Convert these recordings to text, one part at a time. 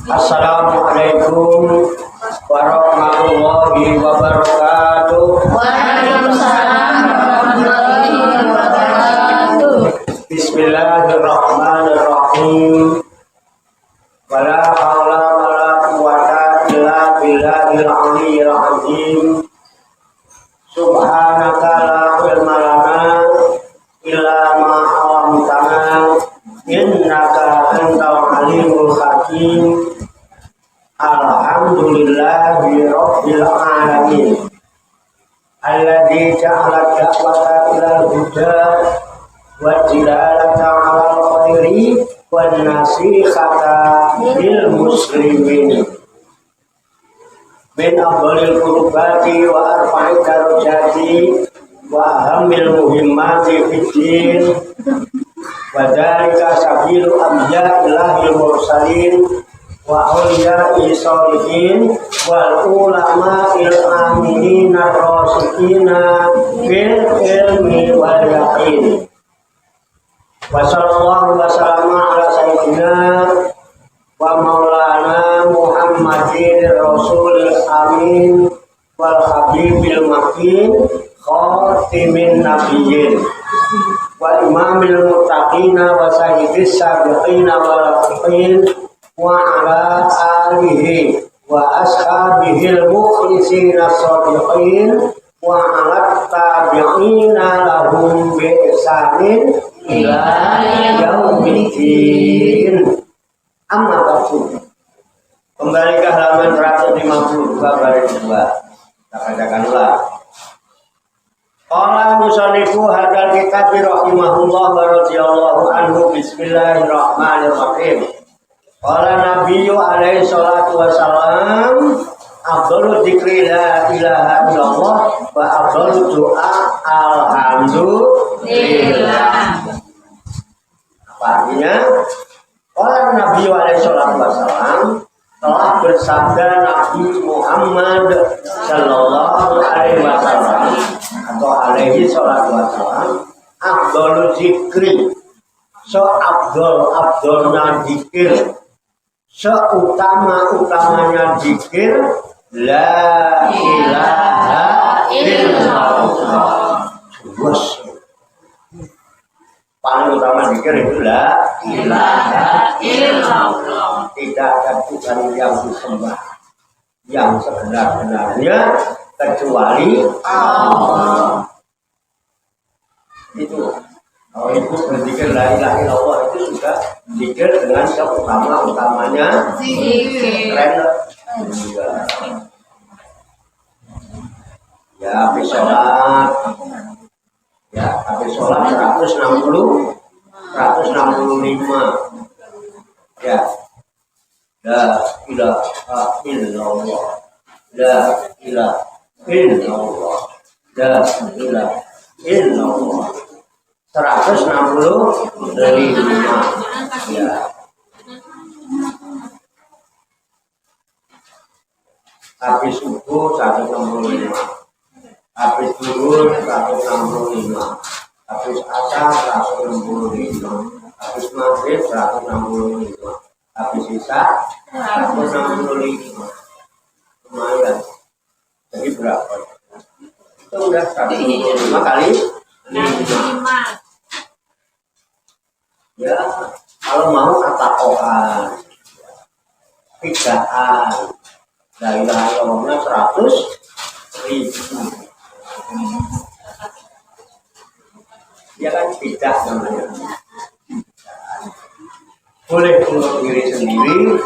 Assalamualaikum warahmatullahi wabarakatuh. Waalaikumsalam warahmatullahi wabarakatuh. Bismillahirrahmanirrahim. Wala haula wala quwwata illa billahil aliyyil azim. Subhanaka la ilma lana illa ma 'allamtana innaka antal alimul hakim. Alhamdulillahi rabbil alamin. Alladzi ja'ala da'wata ilal huda wa jilalata 'alal khairi wan nasihata lil muslimin. Min afdhalil qurbati wa arfa'i darajati wa ahammil muhimmati fid din. Wa dzalika sabilu anbiya'illahil mursalin wa awliya'i sholihin wal ulama'il aminina rasikina fil ilmi wal yaqin. Wa sallallahu wa sallama ala sayyidina wa maulana Muhammadin rasulil amin wal habibil makin khatimin nabiyyin wa imamil muttaqina wa sayyidis sabiqina wal laqiin wa ala alihi wa ashabihil mukhlisina shadiqin wa ala tabi'ina lahum bi ihsanin ila yaumiddin. Amma ba'du. Kembali ke halaman 152 baris 2. Kita bacakanlah. Qala musannifu hadzal kitab rahimahullah wa radhiyallahu anhu. Bismillahirrahmanirrahim. Qala nabiyyu alaihi salatu wassalam, afdalu dzikri la ilaha illallah wa afdalu doa alhamdulillah. Apa artinya? Qala nabiyyu alaihi salatu wassalam, telah bersabda Nabi Muhammad sallallahu alaihi wasallam atau alaihi salatu wassalam, afdalu dzikri, seabdolnya dzikir, seutama-utamanya dzikir, la ilaha illallah. Bos. Paling utama dzikir itu la ilaha illallah. Tidak ada Tuhan yang disembah yang sebenar-benarnya kecuali Allah. Itu. Kalau ibu berzikir la ilaha illallah itu sudah zikir dengan seutama-utamanya zikir. Keren. Ya, habis sholat. Ya, habis sholat 165. Ya. La ilaha illallah. La ilaha illallah. La ilaha illallah. 165. Ya. Habis subuh 165. Habis zuhur 165. Habis asar 165. Habis maghrib 165. Habis isya 165. Lumayan. Jadi berapa? Itu udah 165 kali 5. Ya, kalau mau katakohan, bidaan, la ilaha illallah 100.000. Ya kan bidah namanya. Boleh untuk diri sendiri,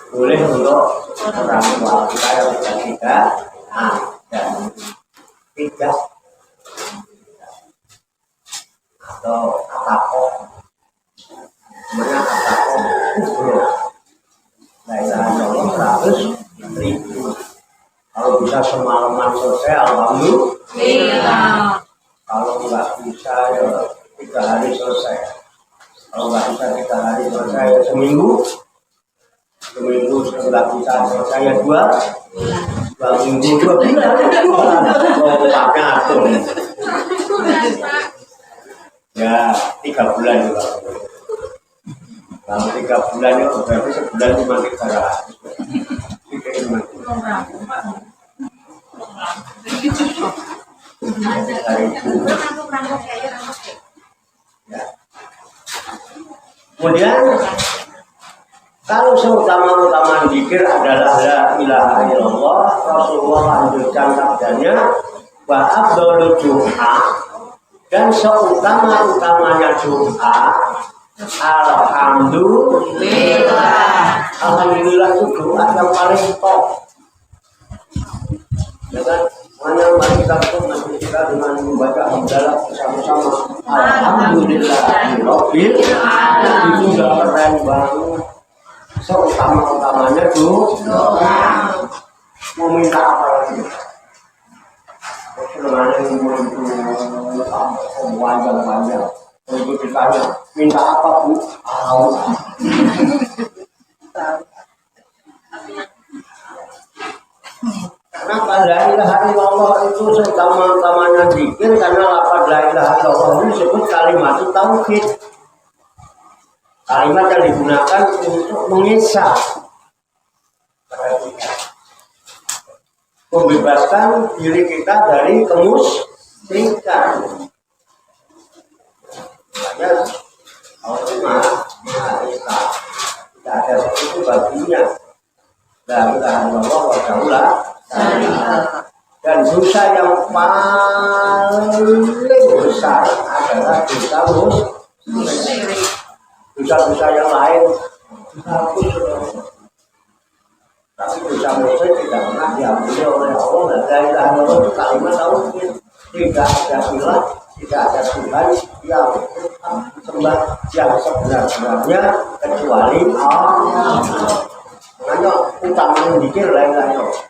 boleh untuk orang tua kita yang sudah tidak ada. Tidak. Atau katakoh. Sebenarnya katakoh kubro. La ilaha illallah 100.000. Kalau bisa semalaman selesai, alhamdulillah. Kalau nggak bisa ya 3 hari selesai. Kalau nggak bisa 3 hari selesai ya seminggu nggak bisa selesai ya 2 minggu 2 bulan. Tempatnya atur. Ya 3 bulan juga. Kalau 3 bulan itu berarti sebulan 5.300. Kemudian kalau seutama-utama zikir adalah la ilaha illallah, Rasulullah lanjutkan sabdanya wa afdhalul du'a, dan seutama-utamanya doa alhamdulillah. Alhamdulillah itu doa yang paling top. Ya kan? Mana mari kita dengan membaca hamdalah bersama-sama. Alhamdulillah rabbil alamin. Itu udah keren banget. Seutama-utamanya doa. Mau minta apa lagi? Sebenarnya itu panjang-panjang. Untuk ditanya, minta apa Bu? Kenapa la ilaha illallah itu seutama-utamanya zikir? Karena lafaz la ilaha illallah ini disebut kalimat tauhid. Kalimat yang digunakan untuk mengisah, membebaskan diri kita dari kemusyrikan. Makanya Allah Maha Esa tidak ada itu baginya. La ilaha illallah wa ta'ala. Dan dosa yang paling besar adalah dosa musyrik. Dosa-dosa yang lain dihapus. Tapi dosa musyrik tidak pernah diampuni oleh Allah. La ilaha illallah itu kalimat tauhid. Tidak ada ilah, tidak ada Tuhan yang sembah yang sebenar-benarnya kecuali Allah. Makanya utama zikir la ilaha illallah.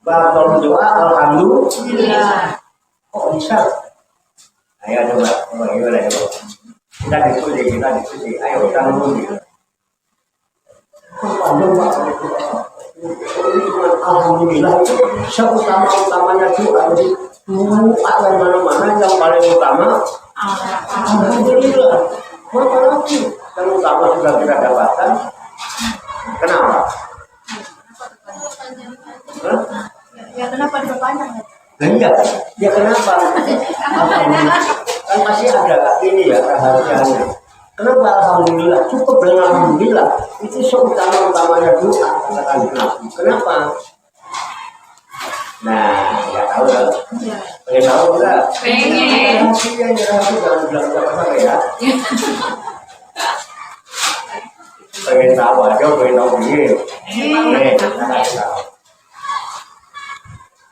Bahkan doa alhamdulillah. Kok bisa? Ayo coba, gimana ya? Kita diskusi. Ayo kita ngomong. Alhamdulillah itu seutama-utamanya doa. Jadi doa yang mana-mana yang paling utama alhamdulillah. Apa lagi yang utama sudah kita dapatkan? Kenapa? Ya kenapa diperpanjang? Iya, ya kenapa? Alhamdulillah. Kan pasti ada ini ya rahasianya. Kenapa alhamdulillah? Cukup dengan alhamdulillah. Itu seutama-utamanya doa katakan Nabi. Kenapa? Nah, ya tahu ya. Pengen tahu enggak? Pengen. Rahasia jangan bilang siapa ya. Pengen tahu aja, pengen tahu begini.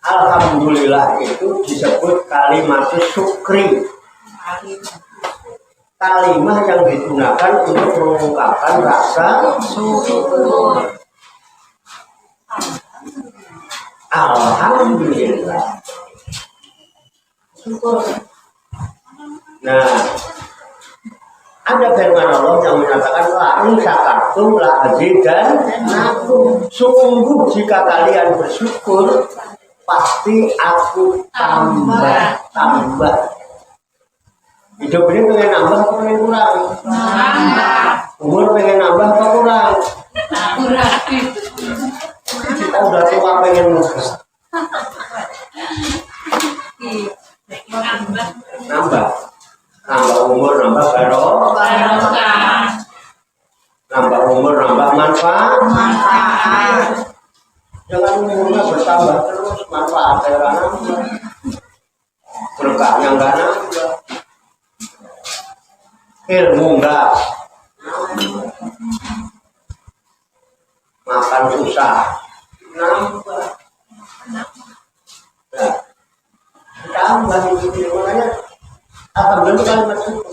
Alhamdulillah itu disebut kalimat syukri. Kalimat yang digunakan untuk mengungkapkan rasa syukur. Alhamdulillah. Syukur. Nah, ada firman Allah yang menyatakan la in syakartum la azidannakum. Sungguh jika kalian bersyukur pasti aku tambah. Hidup ini pengen nambah atau pengen kurang? Nambah. Umur pengen nambah atau kurang? Kurang. Kita udah tua pengen muda. Nambah. Nambah umur, nambah barokah. Nambah umur, nambah manfaat. Jangan umurnya bertambah terus, manfaatnya nggak nambah, berkahnya nggak nambah, ilmu nggak, makan susah, nambah, nah, tambah itu makanya alhamdulillah kalimat itu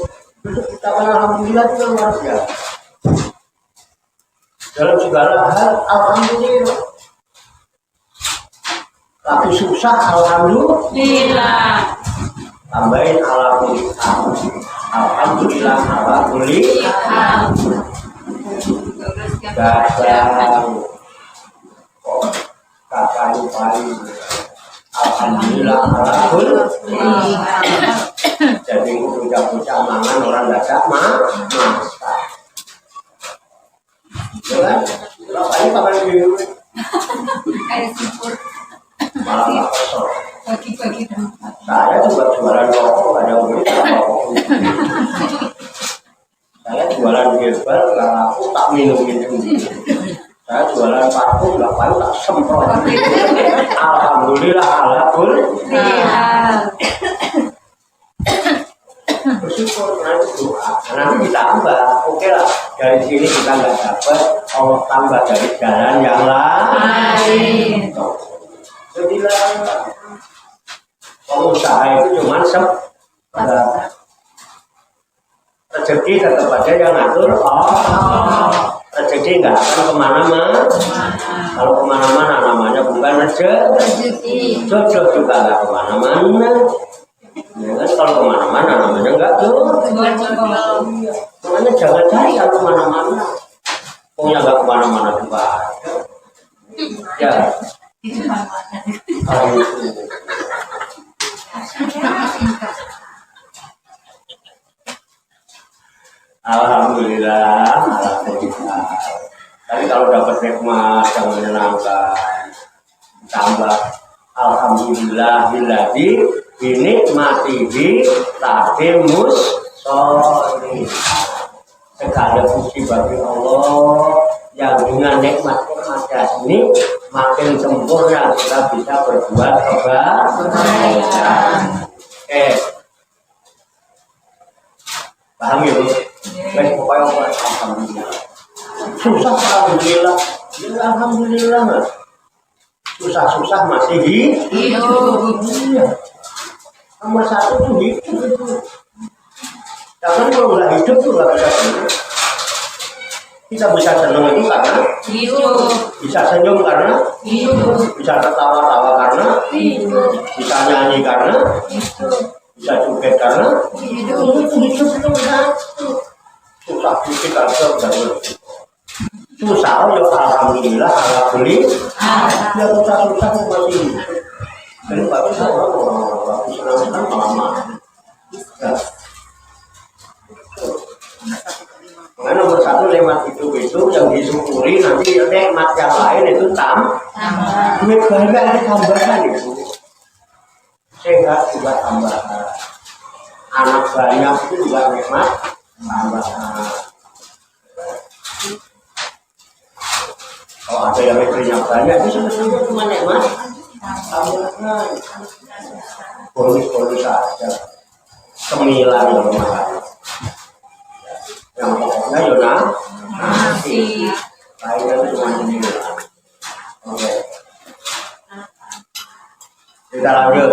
kita alhamdulillah itu luar biasa dalam segala hal. Alhamdulillah. Tapi susah, alhamdulillah. Tambahin alhamdulillah, alhamdulillah. Gadang, kakak paling, alhamdulillah, alhamdulillah. Jadi bocah-bocah mangan orang dadak masak. kan? Berapa ini kapan dulu? Kayak sipur. Malah nggak kesel. Bagi-bagi tempat. Saya juga jualan rokok, ada yang beli tak rokok. Saya jualan herbal, nggak laku tak minumin dulu. Saya jualan parfum, nggak laku tak semprot. Alhamdulillah, bersyukur nanti doa, nanti ditambah. Oke lah, dari sini kita nggak dapat, Allah tambah dari jalan yang lain. Jadilah pengusaha itu cuma rezeki tetap aja yang ngatur. Rezeki nggak akan kemana-mana. Kalau kemana-mana namanya bukan rezeki. Jodoh juga nggak kemana-mana. Ya kan, kalau kemana-mana namanya nggak jodoh. Makanya jangan cari yang kemana-mana. Pokoknya nggak kemana-mana juga. Ya. Alhamdulillah. Tapi kalau dapat nikmat yang menyenangkan, tambah alhamdulillah billadzi binikmatihi tatimus sholih. Segala puji bagi Allah yang dengan nikmat-nikmatnya ini makin sempurna kita bisa berbuat kebaikan. Paham ya? Baik, pokoknya alhamdulillah. Susah alhamdulillah. Ya alhamdulillah. Susah-susah masih hidup. Nomor satu tuh hidup. Jangan kalau nggak hidup tuh nggak bisa senang. Kita bisa senang itu karena hidup. Bisa senyum karena hidup. Bisa tertawa-tawa karena hidup. Bisa nyanyi karena hidup. Bisa joget karena hidup itu satu. Susah dikit aja udah susah ya alhamdulillah ya susah masih jadi nggak bisa orang senang malah ya. Karena nomor satu nikmat hidup itu yang disyukuri, nanti nikmat yang lain itu tambah. Duit banyak ada tambahan itu. Sehat juga tambahan. Anak banyak itu juga nikmat tambahan. Kalau ada yang istrinya banyak itu sebetulnya cuma nikmat tambahan. Bonus saja. Sembilan yang mahal. Yang pokoknya Yona masih lainnya cuma sembilan. Oke. Kita lanjut.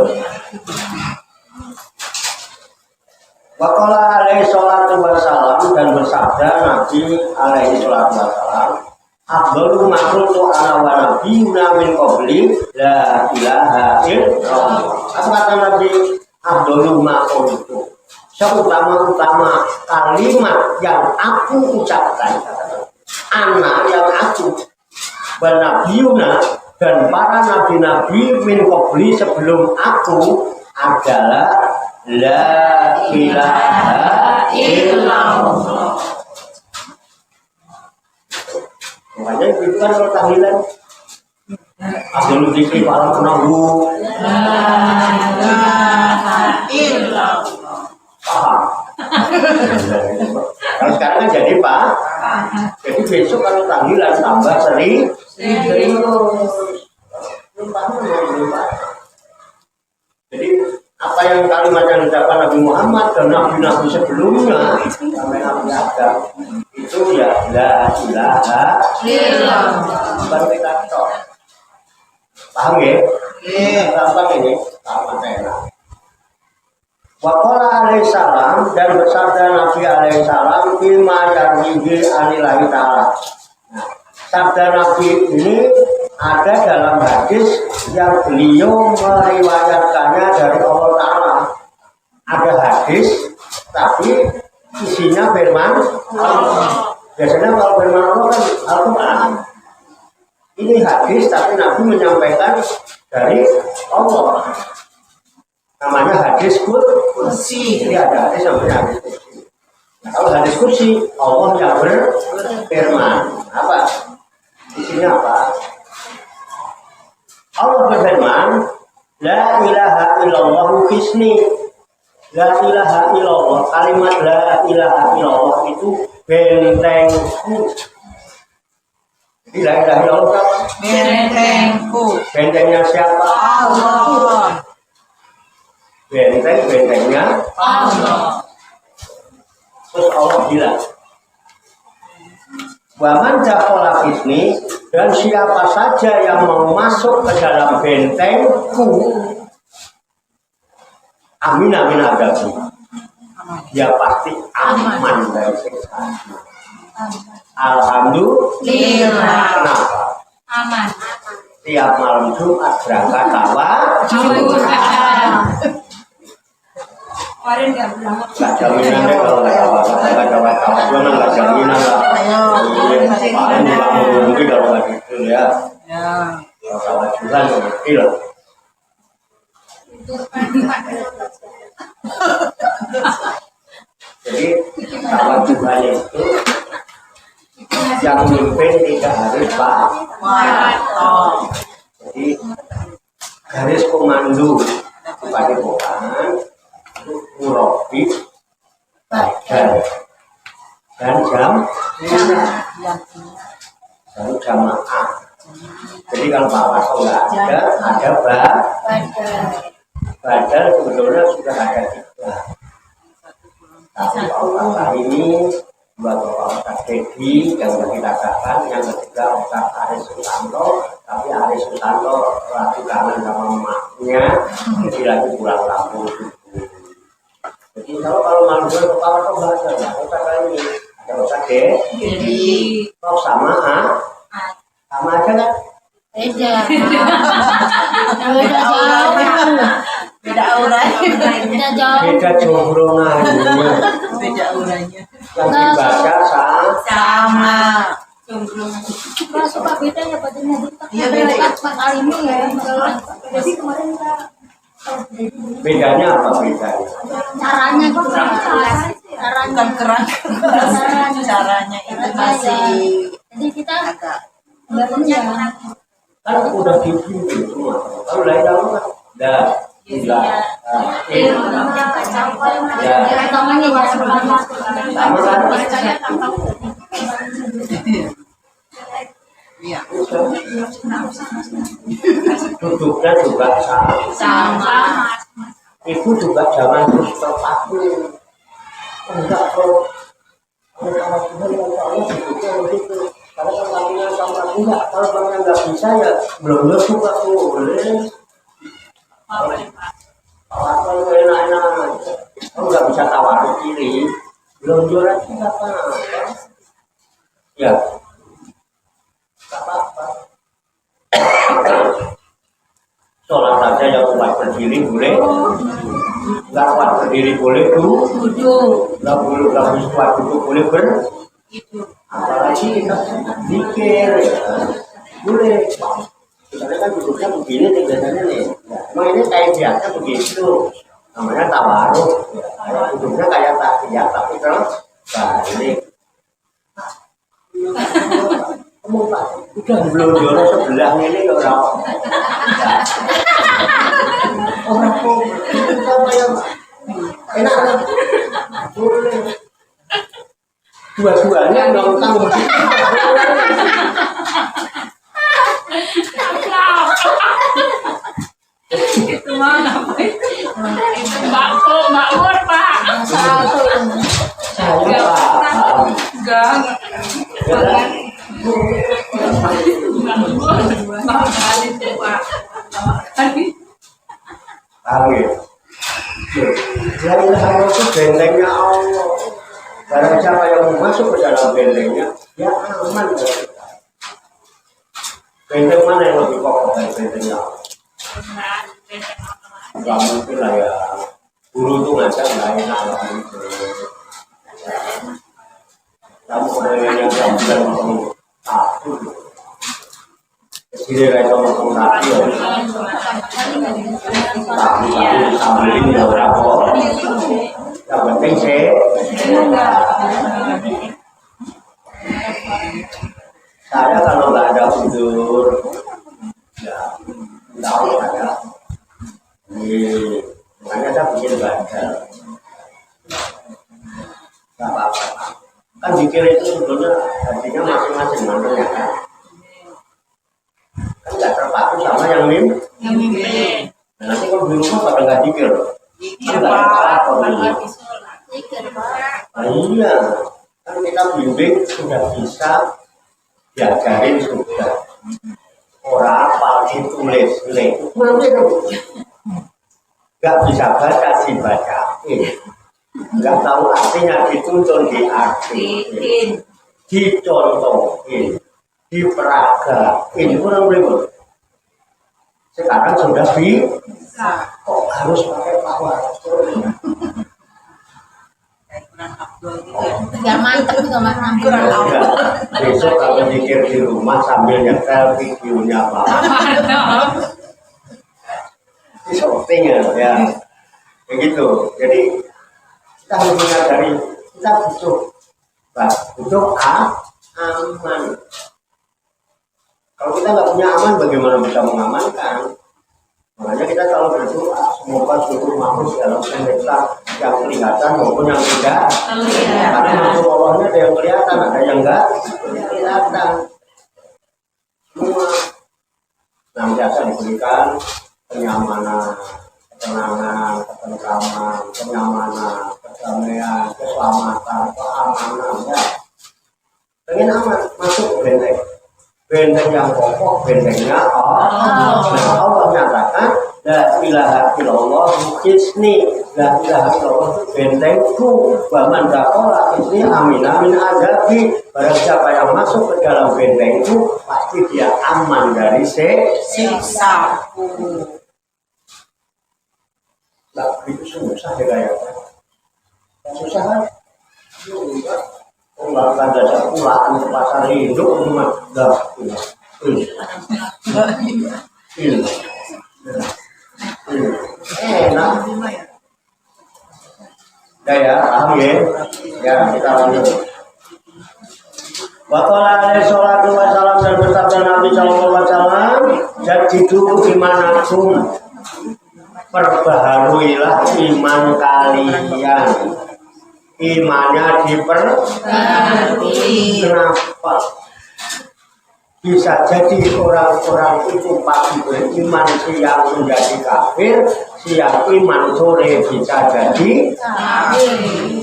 Waqala alaihi salatu wassalam, dan bersabda Nabi alaihi salatu wassalam, afdhalu ma qultu ana wa nabiyyuna min qabli la ilaha illallah. Apa kata Nabi? Afdhalu ma qultu, seutama-utama kalimat yang aku ucapkan, ana yang aku, wa nabiyyuna, dan para nabi-nabi min qabli sebelum aku adalah la ilaha illallah. Makanya itu kan kalau tahlilan Abdul Dzikri malam menanggu la ilaha illallah. Paham? Kalau sekarang kan jadi Pak. Jadi besok kalau tahlilan tambah serius. Jadi apa yang kalimat yang diucapkan Nabi Muhammad dan Nabi-Nabi sebelumnya sampai Nabi Adam itu ya la ilaha illallah. Bukan kita tok. Paham ya? Iya. Gampang ini. Sama enak. Waqala alaihi salam, dan bersabda Nabi alaihi salam bima yarwihi anillahi ta'ala. Nah, sabda Nabi ini ada dalam hadis yang beliau meriwayatkannya dari Allah Ta'ala. Ada hadis, tapi isinya firman Allah. Biasanya kalau firman Allah kan Al-Quran. Ini hadis, tapi Nabi menyampaikan dari Allah. Namanya hadis kursi. Jadi ada hadis namanya hadis kursi. Nah, kalau hadis kursi, Allah yang berfirman. Apa? Artinya apa? Allah berfirman, La ilaha illallah hisni. La ilaha illallah, kalimat la ilaha illallah itu bentengku. Jadi la ilaha illallah apa? Bentengku. Bentengnya siapa? Allah. Bentengnya Allah. Terus Allah bilang, Waman dakhala hisni, dan siapa saja yang mau masuk ke dalam bentengku, amin amin adaku, dia pasti aman dari siksa. Alhamdulillah. Kenapa? Aman. Tiap malam Jumat berangkat tawa. Kemarin nggak berangkat. Gak jaminan deh kalau nggak tawa, gimana nggak jaminan lah. Paling juga mungkin kalau nggak gitu ya. Kalau tawa juga ngerti lah. Jadi tawa juga itu yang mimpin tidak harus Pak. Jadi garis komando kepada bukan murabi badal dan jamaah. Jadi kalau Pak Waso nggak ada badal sebetulnya sudah ada 3. Tapi Pak ini dua Pak Dedi yang kita katakan, yang ketiga Pak Aris Susanto, tapi Aris Susanto lagi kangen sama emaknya, jadi lagi pulang kampung. Jadi kalau malu ke Pak Waso nggak ada, nggak usah kali ini, nggak usah deh. Jadi Kok sama sama aja kan? Beda. beda auranya. Beda jauh. Beda jombrongan. Beda auranya. Yang dibaca Sama. Kalau suka beda ya badannya kita. Iya, beda. Pak Alimi ya. Jadi kemarin kita bedanya apa bedanya? caranya kok caranya. Bukan keran. Caranya itu masih Jadi kita agak badannya Kan udah dibimbing semua. Kalau lain kamu kan dah gila. pertamanya ya Sama kan? iya. Duduknya juga sama. Itu juga jangan terus terpaku. Enggak kok. Kalau Tuhan yang Allah duduknya begitu. Kalau kamunya sama enggak, kalau kamunya nggak bisa ya belum suka tuh boleh. Kalau enak-enak, kamu nggak bisa tawarin diri, belum juara tidak apa? Ya, tak apa. Sholat saja yang kuat berdiri boleh, nggak kuat berdiri boleh duduk, nggak kuat duduk boleh apalagi kita pikir ya, boleh. Misalnya kan duduknya begini biasanya nih, emang ini kayak biasa begitu, namanya tawaruk. Ya. Duduknya kayak tadi ya, tapi terus balik. Kamu Pak, udah belum juara sebelah ini orang kok sama yang enak kan? Boleh. Dua-duanya nonton. Itu mana Pak? Itu bakul Pak. Saya Pak. Gang. Kali itu Pak. Amin. Ya ilaha itu bentengnya Allah. Barang siapa yang masuk ke dalam bentengnya, ya aman dari kita. Benteng mana yang lebih kokoh dari bentengnya Allah? Gak mungkin lah ya. Guru itu ngajak nggak enak lah itu. Kamu pengennya yang bilang ngomong takut. Jadi rasa ngomong takut ya. Tapi sambilin ya berapa? Yang penting sih. Saya kalau nggak ada udur, ya tahu saya. Makanya saya bikin bandel. Nggak apa-apa. Kan zikir itu sebetulnya artinya masing-masing mantunya kan. Kan nggak terpaku sama yang mimpi. Nah, nanti kalau di rumah pada nggak zikir. Zikir, Nggak Pak. apa-apa Kalau dulu. lagi sholat. Zikir, Pak. Nah, iya, kan kita bimbing sudah bisa diajarin sudah. Orang apa ditulis, nggak bisa baca dibacain, nggak tahu artinya dituntun diartiin, dicontohin, diperagain, kurang lebih. Sekarang sudah bisa, kok harus pakai power? Kayak kurang Abdul gitu ya. Biar mantep juga Mas. Kurang Ya, Abdul. besok kalau mikir di rumah sambil nyetel videonya Pak. Ini shooting ya, begitu. Jadi kita harus menyadari kita butuh aman. Kalau kita nggak punya aman, bagaimana bisa mengamankan? Makanya kita selalu berdoa semoga seluruh makhluk dalam pemirsa yang kelihatan maupun yang tidak. Karena makhluk Allahnya ada yang kelihatan, ada yang enggak kelihatan. Semua senantiasa diberikan kenyamanan, ketenangan, ketentraman, kenyamanan, kedamaian, keselamatan, keamanan. Ya. Pengen aman, masuk benteng. Benteng yang kokoh, bentengnya Allah. Nah, Allah nyatakan la ilaha illallah hisni, la ilaha illallah itu bentengku. Wa man dakhala hisni amina min azabi. Barang siapa yang masuk ke dalam bentengku pasti dia aman dari Siksaku. Nah, itu susah ya kayaknya. Susah kan? Susah. Melakukan jasa pulaan ke pasar hidup cuma dah enak ya paham ya ya kita lanjut. Waqala alaihi salatu wassalam dan bersabda Nabi sallallahu alaihi wasallam jadidu imanakum, perbaharuilah iman kalian. Imannya diperbarui. Kenapa? Bisa jadi orang-orang itu pasti beriman, siang menjadi kafir, siang iman sore bisa jadi kafir.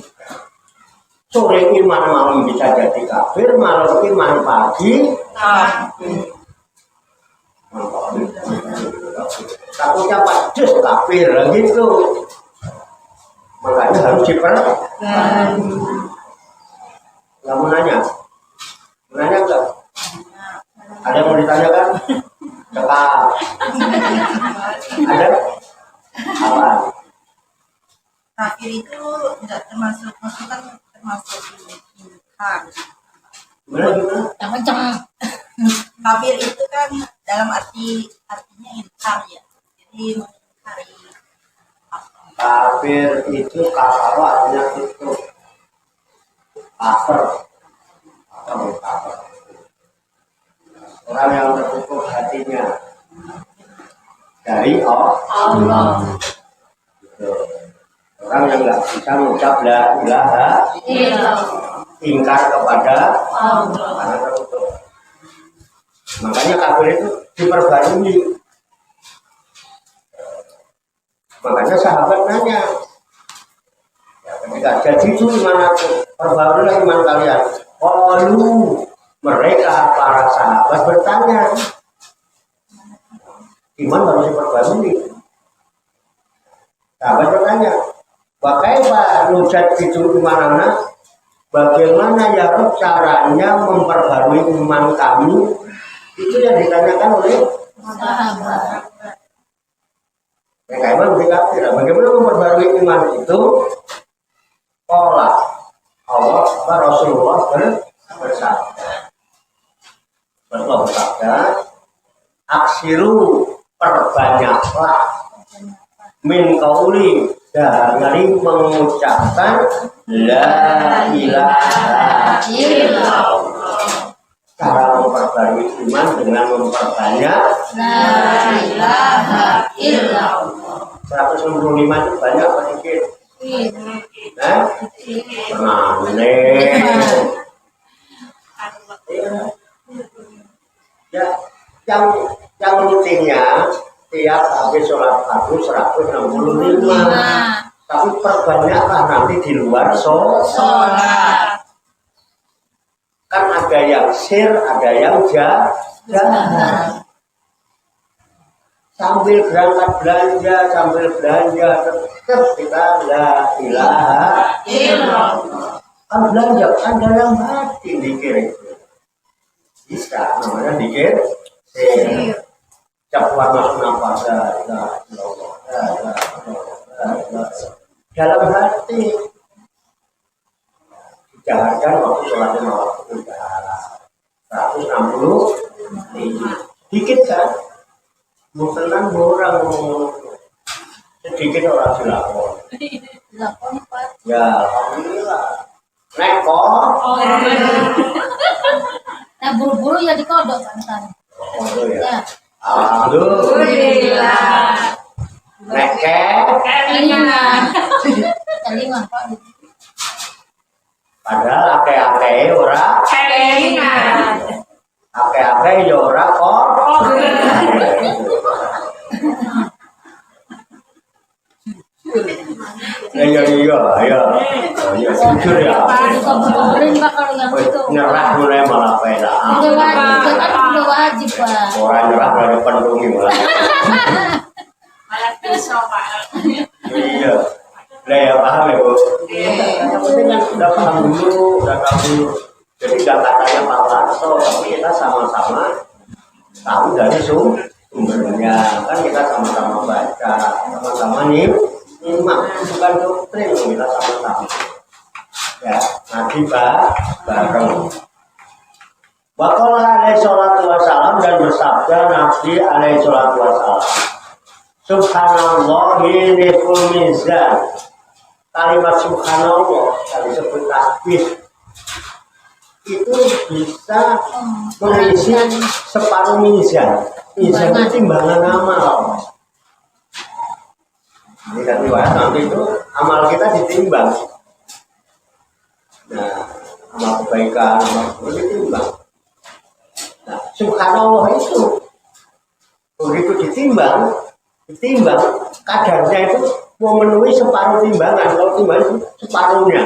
Sore iman malam bisa jadi kafir, malam iman pagi kafir. Takutnya pas just kafir gitu. Makanya harus diperbarui. Nggak mau nanya enggak? Ada yang mau ditanyakan? Cepat. Ada? Apa? Kafir itu nggak termasuk, maksudnya kan termasuk ingkar. Gimana? Yang kenceng. Kafir itu kan dalam artinya ingkar ya. Jadi mengingkari. Kafir itu kafir artinya itu kafir. Kafir. Orang yang tertutup hatinya dari Allah. Gitu. Orang yang nggak bisa mengucap la ilaha illallah, ingkar kepada Allah karena tertutup. Makanya kafir itu diperbarui. Makanya sahabat nanya, ya, ketika jadi itu gimana tuh? Perbaruilah iman kalian. Lalu mereka para sahabat bertanya, iman harus diperbarui. Sahabat bertanya, bagaimana nujat itu imanana? Bagaimana ya caranya memperbarui iman kami? Itu yang ditanyakan oleh Sahabat. Ya kayak bagaimana memperbarui iman itu? Pola Allah dan Rasulullah bersabda. Aksiru perbanyaklah min qauli dari mengucapkan la ilaha illallah. Cara memperbarui iman dengan memperbanyak La ilaha illallah. 165 itu banyak apa dikit? Nah, pernah ya, yang rutinnya tiap habis sholat fardu 165. Tapi perbanyaklah nanti di luar sholat. Kan ada yang sir, ada yang jahat. Sambil berangkat belanja, tetap kita la ilaha illallah. Kan belanja, ada yang hati dikir itu. Bisa, namanya dikir sir. Cepat masuk nafas, dalam hati. Dijaharkan waktu sholat waktu udara 160 dikit kan, mau tenang orang ngomong sedikit orang dilapor ya alhamdulillah nekor Nah buru-buru ya dikodok kan. ya alhamdulillah neker Kelingan Pak. padahal ake-ake ora ake-ake ya ora kok. Iya jujur ya. Dikobrolin Pak kalau yang itu. Nyerah mulai malah beda. Udah wajib Pak. Orang nyerah dari pendungi malah. Malah pisau Pak. Iya. Lah ya paham ya Bu. Yang penting kan udah paham dulu, udah tahu dulu. Jadi nggak katanya Pak Larso, tapi kita sama-sama tahu dari sumbernya. Kan kita sama-sama baca, sama-sama nyimak, bukan doktrin, kita sama-sama. Ya, nanti bareng. Waqala alaihi salatu wassalam, dan bersabda Nabi alaihi salatu wassalam, Subhanallahi niful mizan. Kalimat subhanallah yang disebut tasbih itu bisa mengisi separuh mizan. Mizan itu timbangan amal. Ini kan riwayat nanti itu amal kita ditimbang. Nah, amal kebaikan, amal buruk ditimbang. Nah, subhanallah itu begitu ditimbang kadarnya itu memenuhi separuh timbangan. Kalau timbangan itu separuhnya,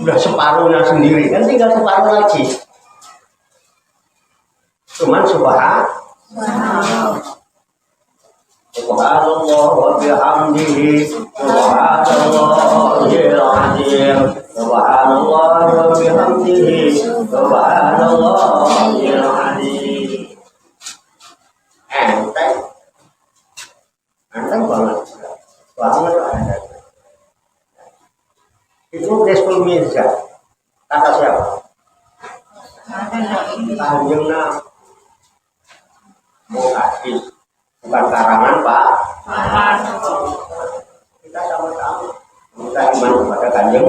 udah separuhnya sendiri, kan tinggal separuh lagi. Cuman subhanallah wa bihamdihi subhanallahil azim subhanallah wa bihamdihi subhanallahil azim. Enteng banget itu Rasul Mirza kata siapa? Kanjeng Nabi. Mau hadis bukan karangan Pak. Kita sama-sama kita iman kepada Kanjeng.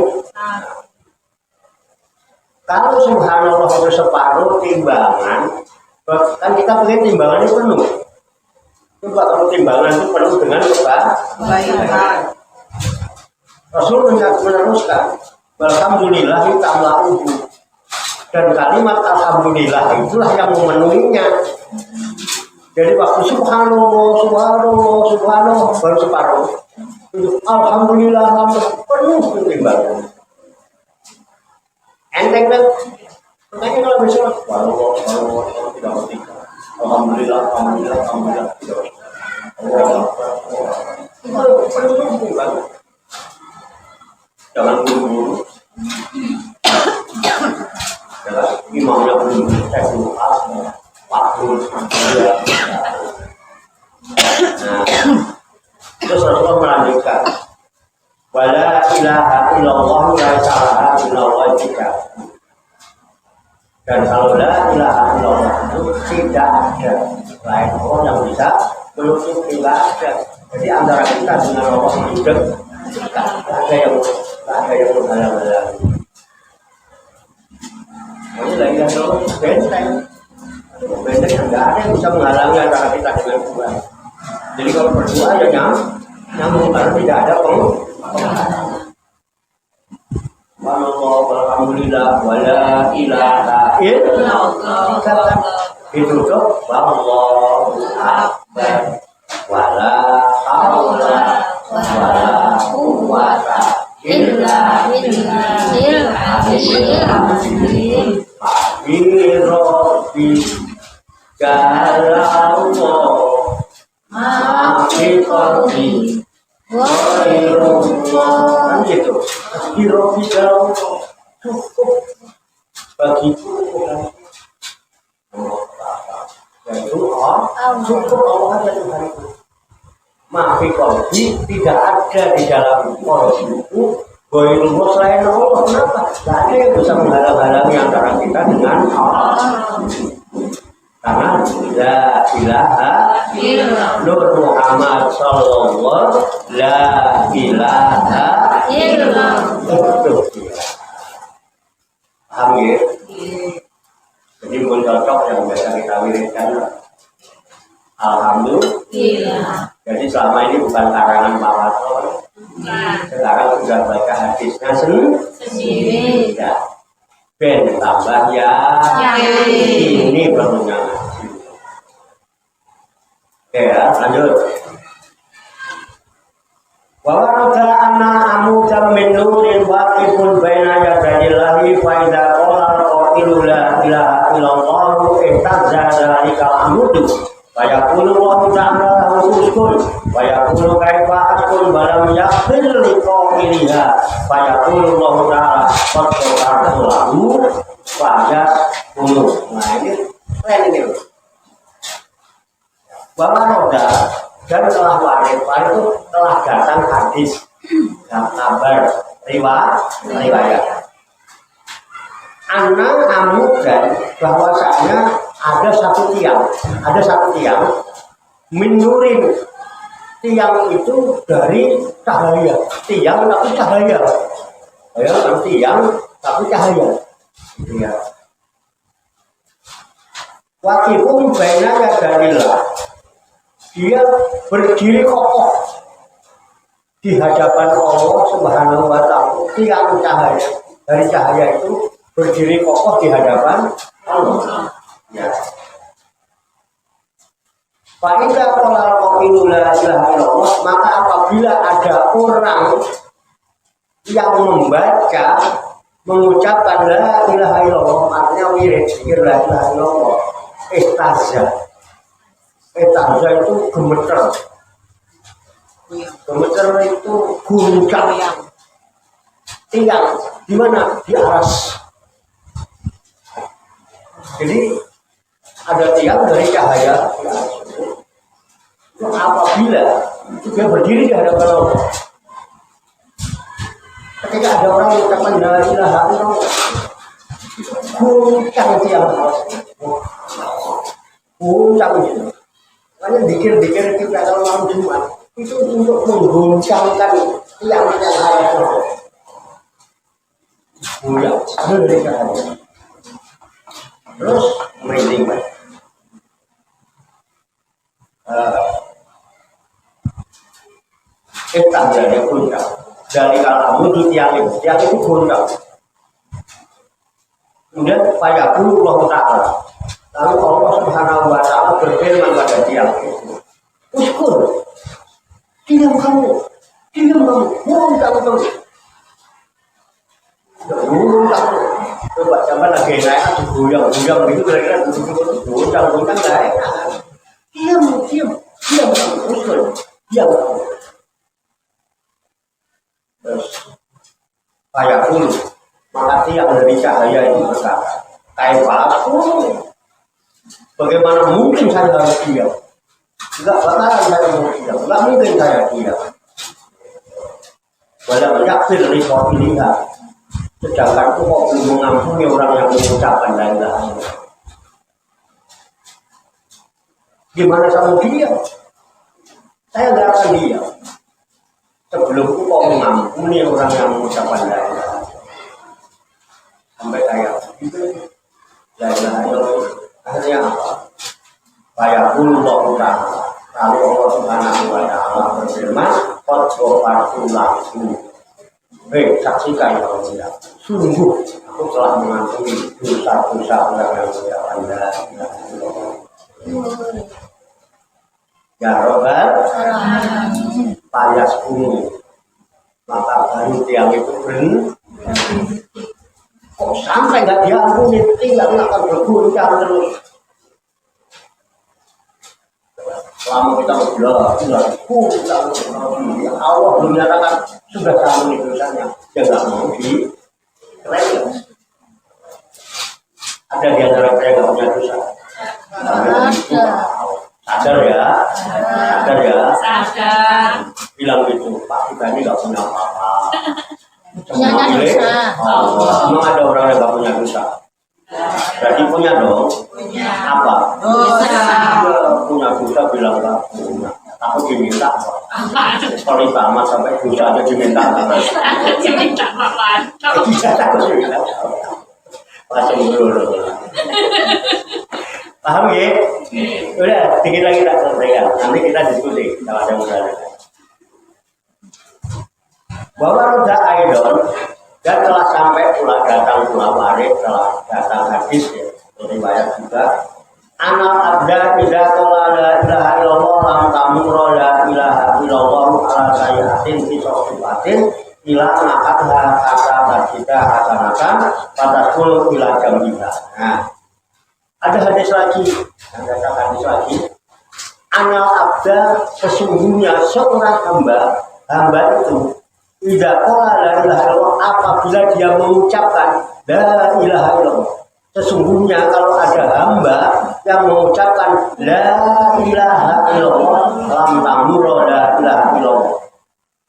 Kalau subhanallah itu separuh timbangan, kan kita pengen timbangannya penuh. Coba kalau timbangan itu penuh dengan kebaikan. Rasul meneruskan, alhamdulillah tamla'uhu. Dan kalimat alhamdulillah itulah yang memenuhinya. Jadi waktu subhanallah baru separuh. Alhamdulillah penuh timbangan. Enteng kan? Makanya kalau besok tidak mati. Alhamdulillah tidak. Jangan buru-buru. Imamnya belum waktu. Terus Rasulullah melanjutkan, wala ilaha illallah la ilaha illallah jika. Dan kalau la ilaha illallah itu tidak ada lain Allah yang bisa menutup ibadah. Jadi antara kita dengan Allah itu dekat, tidak ada yang menghalang-halangi. Ini la ilaha illallah benteng. Benteng enggak ada yang bisa menghalangi antara kita dengan Tuhan. Jadi kalau berdoa ya nyambung karena tidak ada penghalang. Alhamdulillah wala ilaha illallah. Itu tuh Allahu akbar wala haula wala quwwata illa billahil azim. Rabbi kalammu maafi qalbi kan gitu. Hiro bilang cukup bagiku yaitu cukup Allah aja Tuhan itu. Maafi qalbi tidak ada di dalam qalbiku Goyulullah selain Allah. Kenapa? Tidak ada yang bisa menghalang-halangi antara kita dengan Allah. Karena la ilaha Nur Muhammad sallallahu la ilaha illallah. Paham ya? Jadi bukan cocok yang biasa kita wiridkan. Alhamdulillah. Jadi selama ini bukan karangan Pak Wato. Sekarang sudah baca hadisnya sendiri. Ya. Ben tambah ya. Ini perlunya. Oke ya, lanjut. Wa warada anna amudan min nurin waqifun baina yadayhi fa idza qala qailu la ilaha illallah ihtazza dzalika amudu wa yaqulu wa ta'ala uskun wa yaqulu kaifa akun balam yaqbil liqailiha fa yaqulu Allah ta'ala qad qara'tu lahu fa yaqulu. Nah ini keren ini. Bahwa roda dan telah waris itu telah datang hadis dan kabar riwayat anak amudan bahwasanya ada satu tiang menurin tiang itu dari cahaya tiang tapi cahaya tiang tapi cahaya gitu ya. Wakifum baina yadayillah, dia berdiri kokoh di hadapan Allah Subhanahu wa ta'ala. Tiang cahaya dari cahaya itu berdiri kokoh di hadapan Allah. Ya. Fa idza qala qailu la ilaha illallah, maka apabila ada orang yang mengucapkan la ilaha illallah, artinya wirid zikir la ilaha illallah, ihtazza itu gemeter. Gemeter itu guncang. Tiang di mana? Di aras. Jadi ada tiang dari cahaya. Itu apabila dia berdiri di hadapan Allah. Ketika ada orang yang mengucapkan la ilaha illallah, guncang tiang. Guncang gitu. Makanya dikir-dikir kita kalau malam Jumat itu untuk mengguncangkan tiang yang ada itu. Goyang, dari cahaya. Terus merinding Pak. Kita jadi guncang. Dari kalau wujud tiang itu guncang. Kemudian fayaqulu Allah Ta'ala. Lalu Allah Subhanahu wa ta'ala berfirman pada tiang itu, uskun, diam kamu, burung kamu. Coba zaman lagi naik, goyang gitu kira-kira goyang nggak enak. Diam kamu, uskun, diam kamu. Terus, fayaqulu, maka tiang dari cahaya itu berkata, kaifa bagaimana mungkin saya harus diam? Tidak bakalan saya mau diam. Tidak mungkin saya diam. Walau yakfir liqailiha, sedangkan itu kok belum mengampuni orang yang mengucapkan la ilaha illallah. Gimana saya mau diam? Saya tidak akan diam sebelum itu kok mengampuni orang yang mengucapkan la ilaha illallah. Sampai kayak gitu. La ilaha illallah. Akhirnya apa? Fayaqulullahu ta'ala. Lalu Allah Subhanahu wa ta'ala berfirman, qad ghafartu lakum. Saksikan kalau tidak. Sungguh aku telah mengampuni dosa-dosa orang yang mengucapkan la ilaha illallah. Ya Rabbal payas kuno. Maka baru tiang itu kok sampai nggak diampuni, tinggal akan berguncang terus. Selama kita belajar, Allah belum nyatakan sudah kamu dosanya, ya nggak mau di ada di antara saya nggak punya dosa. Sadar ya, sadar ya. Sadar. Bilang gitu, Pak kita ini nggak punya apa-apa. Punyanya dosa. Memang ada orang yang nggak punya dosa. Berarti punya dong. Punya. Apa? Dosa. Punya dosa bilang nggak punya. Aku diminta. Sorry banget sampai dosa aja diminta. Diminta maafan. Tidak aku diminta. Masih dulu. Paham ya? Udah, sedikit lagi tak selesaikan. Nanti kita diskusi kalau ada masalah. Bahwa roda Aidon dan telah sampai pula datang pula waris, telah datang hadis ya, riwayat juga. Anak abda tidak telah la ilaha illallah lam tamurra la ilaha illallah ala sayyatin fi sofifatin ila nakatha kata kita hasanatan pada kul ila jambiha. Nah, ada hadis lagi, ada hadis lagi. Anak abda sesungguhnya seorang hamba itu tidak kola la ilaha illallah apabila dia mengucapkan la ilaha illallah. Sesungguhnya kalau ada hamba yang mengucapkan la ilaha illallah lam tamurra la ilaha illallah,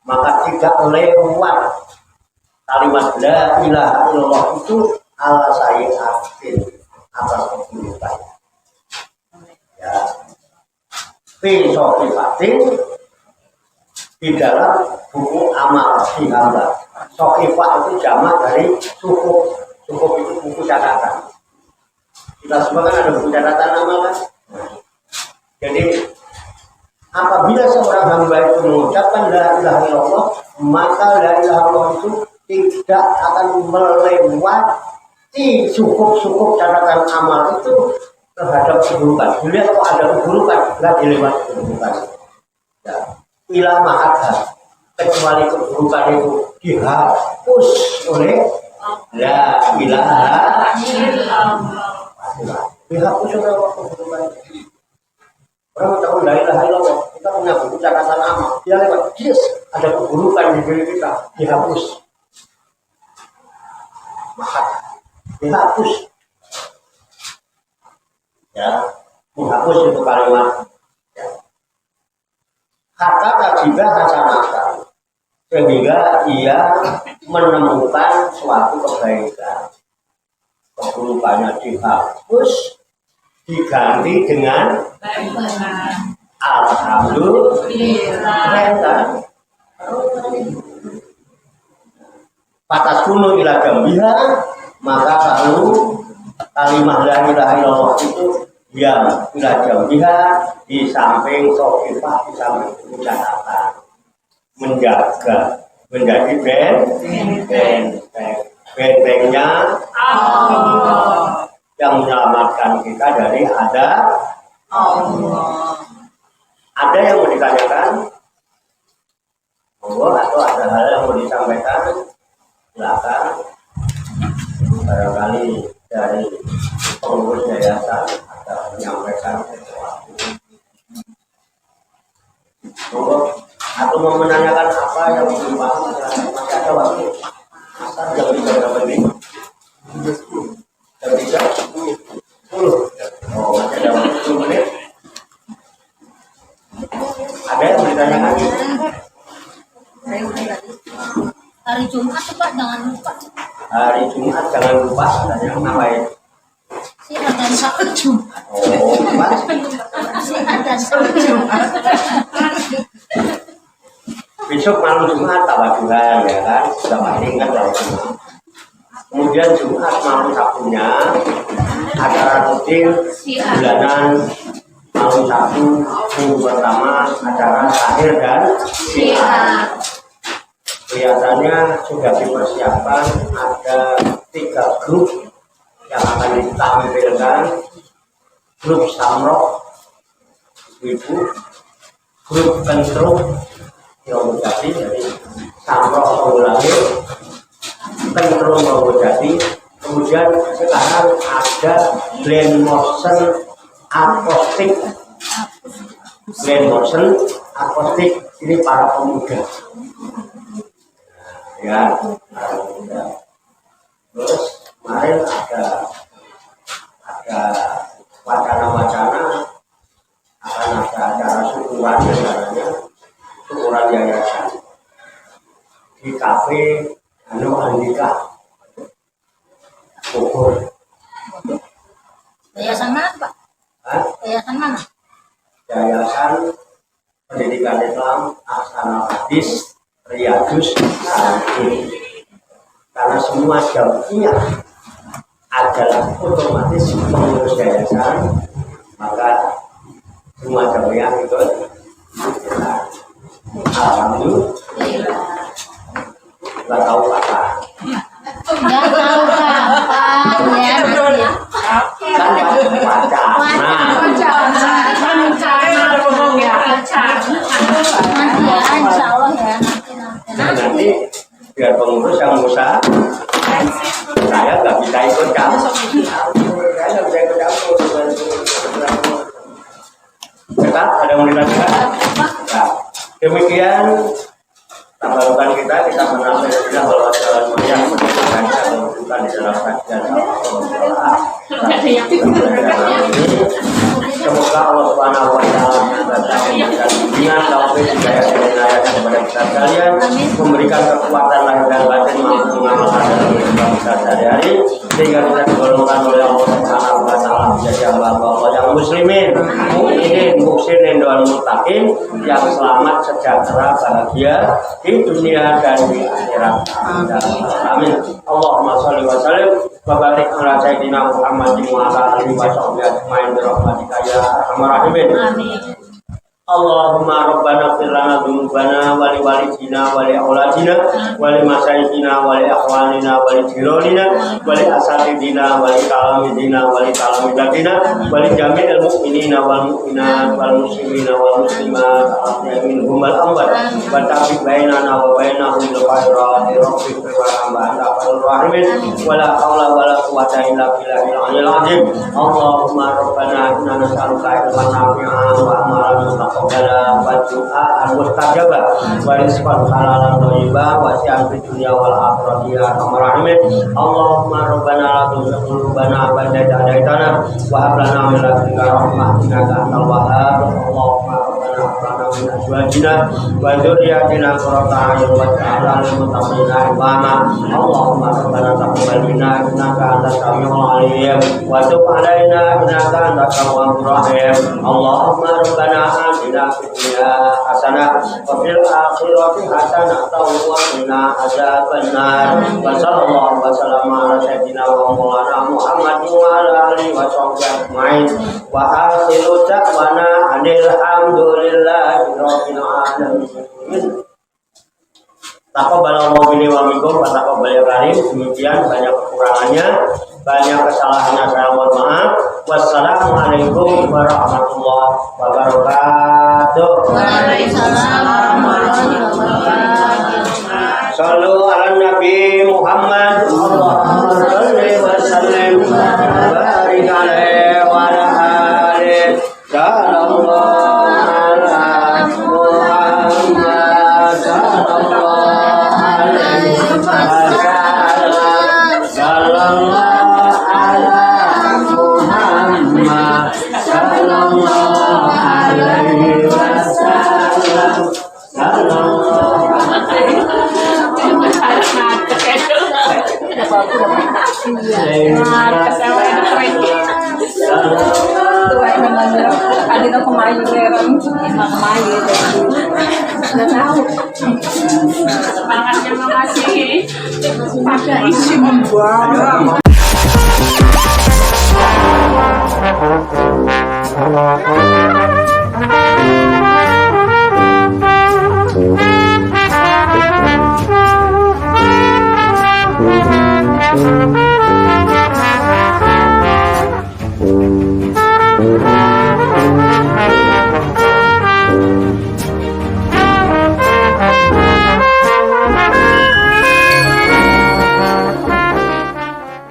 maka tidak lewat kalimat la ilaha illallah itu ala sayyi'atin atas keburukan. Ya. Fi sofifatin di dalam buku amal di hamba. Sofifah itu jamak dari sukup. Sukup itu buku catatan. Kita semua kan ada buku catatan amal kan. Jadi apabila seorang hamba itu mengucapkan la ilaha illallah, maka la ilaha illallah itu tidak akan melewati sukup-sukup catatan amal itu terhadap keburukan. Dilihat kok ada keburukan, nggak dilewati keburukan. Ya. Ila ma'adha, kecuali keburukan itu dihapus oleh la ilaha illallah. Dihapus oleh keburukan. Orang tahu la ilaha illallah, kita punya buku catatan amal. Dia lewat, yes, ada keburukan di diri kita, dihapus. Maka dihapus. Ya, menghapus itu kalimat. Ya. Kata juga hasanatan, sehingga ia menemukan suatu kebaikan. Keburukannya dihapus, diganti dengan alhamdulillah. Patas kuno ila jambiha, maka lalu kalimat la ilaha illallah itu yang ila jambiha di samping sofifah, di samping catatan, menjaga, menjadi bentengnya Allah yang menyelamatkan kita dari adab Allah. Ada yang mau ditanyakan? Atau ada hal yang mau disampaikan? Silakan. Barangkali dari pengurus yayasan ada menyampaikan sesuatu. Atau mau menanyakan apa yang belum paham? Masih ada waktu. Asal jangan bisa berapa menit. Jangan bisa 10. Oh, masih ada waktu 10 menit. Ada yang mau ditanyakan? Hari Jumat tuh Pak, jangan lupa. Hari Jumat jangan lupa tanya ngapain? Sihat dan Sabtu Jumat. Oh, apa? Sihat dan Sabtu Jumat. Besok malam Jumat tawajuhan ya kan, sudah pasti ingat lah Jumat. Kemudian Jumat malam Sabtunya rutin bulanan malam Sabtu minggu pertama acara akhir dan siar. Kelihatannya sudah dipersiapkan ada 3 grup yang akan ditampilkan. Grup Samrok Ibu, grup Kentruk yang jadi Samrok mengulangi, Kentruk mengulangi. Kemudian sekarang ada blend motion akustik. Blend motion akustik ini para pemuda. Ya, para pemuda. Terus kemarin ada wacana-wacana akan ada acara syukuran syukuran yayasan di kafe Andika Bogor. Yayasan mana, Pak? Hah? Yayasan mana? Yayasan Pendidikan Islam Ahsanul Hadis Riyadus Salihin. Karena semua jamiah adalah otomatis pengurus yayasan, maka semua jamiah ikut. Alhamdulillah. Nggak tahu kapan. Nggak tahu kapan ya. Kan wacana. Nanti ya, insya Allah ya. Nanti biar pengurus yang usaha, saya nggak bisa ikut campur. Saya nggak bisa ikut campur. Tetap ada yang dilanjutkan. Nah, demikian tabarukan kita menampilkan bahwa jalan yang menentukan bukan di dalam kajian Allah. Semoga Allah Subhanahu wa taala memberikan bimbingan taufik hidayah dan inayah kepada kita sekalian, memberikan kekuatan lahir dan batin mampu mengamalkan dalam kehidupan kita sehari-hari sehingga kita digolongkan oleh Allah Subhanahu wa taala menjadi hamba Allah yang muslimin, mukminin, muhsinin dan muttaqin yang selamat, sejahtera, bahagia di dunia dan di akhirat. Amin. Allahumma shalli wa sallim wa barik ala sayyidina Muhammadin wa ala alihi wa sahbihi ajmain bi rahmatika ya arhamar rahimin. Amin. Allahumma rabbana fir lana dzunubana wa li walidina wa li auladina wa li masyayikhina wa li akhwanina wa li jiranina wa li asatidina wa li talamidina wa li talamidatina wa li jami'il mu'minina wal mu'minat wal muslimina wal muslimat al-ahya'i minhum wal amwat wa ta'fiq bainana wa bainahum bil khairati rabbik wa anta arhamur rahimin wa la haula wa la quwwata illa billahil aliyyil azim. Allahumma rabbana inna nas'aluka ilman nafi'an wa amalan mutaqabbala wa du'aan mustajabah wa rizqan halalan thayyibah wa si'an fid dunya wal akhirati ya arhamar rahimin. Allahumma rabbana la tuzigh qulubana ba'da idh hadaytana wa hab lana min ladunka rahmah innaka antal wahhab. Allahumma rabbana hab lana min azwajina wa dzurriyyatina qurrata a'yun waj'alna lil muttaqina imama. Allahumma rabbana taqabbal minna innaka antas samiul alim wa tub 'alaina innaka antat tawwabur rahim. Allahumma rabbana atina fid dunya hasanah wa fil akhirati hasanah wa qina adzabannar. Wa sallallahu wa sallama ala sayyidina wa maulana Muhammadin wa ala alihi wa sahbihi ajmain. Wa akhiru da'wana alhamdulillahi rabbil alamin. Taqabbalallahu minni wa minkum wa taqabbal karim. Demikian banyak kekurangannya, banyak kesalahannya, saya mohon maaf. Wassalamualaikum warahmatullahi wabarakatuh. Waalaikumsalam warahmatullahi wabarakatuh. Sallu ala Nabi Muhammad. Allahumma shalli wa sallim wa barik alaihi wa ala alihi. Sallallahu ala Muhammad. Sallallahu Kanina kumain meron, kumain. Nggak tahu. Semangatnya masih pakai isi membuang.